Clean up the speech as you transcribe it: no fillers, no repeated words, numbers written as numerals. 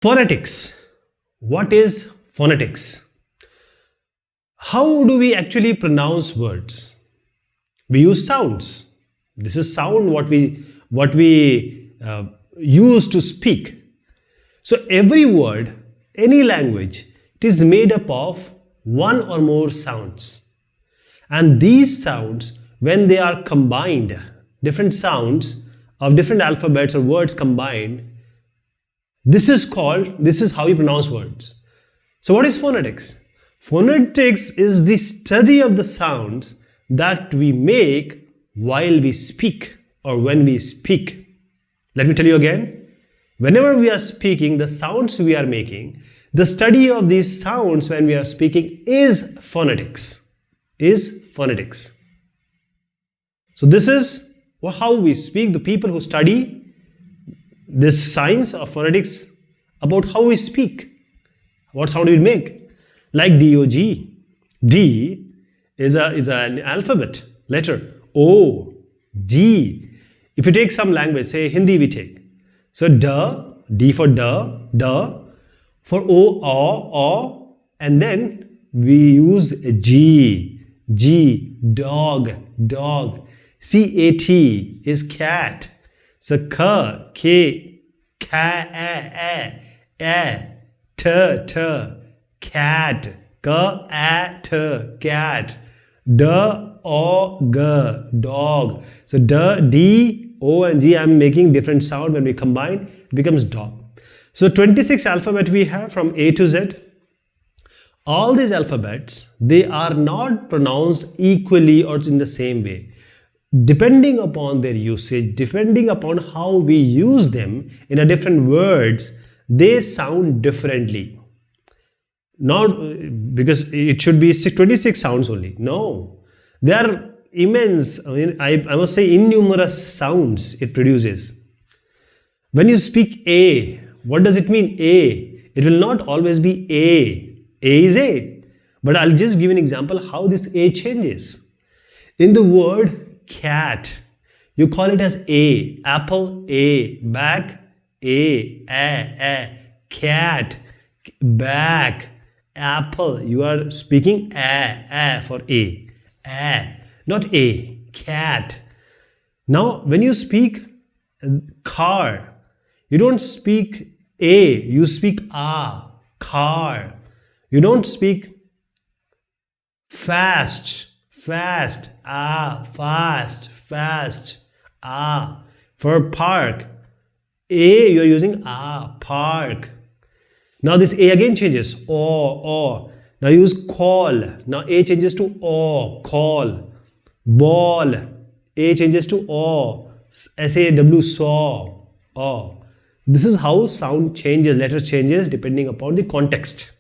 Phonetics. What is phonetics? How do we actually pronounce words? We use sounds. This is sound what we use to speak. So every word, any language, it is made up of one or more sounds. And these sounds, when they are combined, different sounds of different alphabets or words combined, this is how we pronounce words. So what is phonetics? Phonetics is the study of the sounds that we make while we speak or when we speak. Let me tell you again. Whenever we are speaking, the sounds we are making, the study of these sounds when we are speaking is phonetics. So this is how we speak. The people who study this science of phonetics about how we speak, what sound we make, like DOG. D is an alphabet letter. O, G. If you take some language, say Hindi we take. So D for da, for O, and then we use G, dog. CAT is cat. So K, cat, cat, cat, dog. So D, O and G, I'm making different sound. When we combine, it becomes dog. So 26 alphabet we have from A to Z. All these alphabets, they are not pronounced equally or in the same way. Depending upon their usage, depending upon how we use them in a different words, they sound differently. Not because it should be 26 sounds only. No, they are immense. I must say innumerous sounds it produces. When you speak A, what does it mean? A. It will not always be A. A is A. But I'll just give an example how this A changes. In the word cat, you call it as A. Apple, A. Back, A. Cat, back. Apple, you are speaking A for A. Not A. Cat. Now, when you speak car, you don't speak A. You speak A. Car. You don't speak fast. Fast. For park, A, you are using park. Now this A again changes. O. Now use call. Now A changes to O. Call. Ball. A changes to O. SAW. Saw. O. This is how sound changes, letter changes depending upon the context.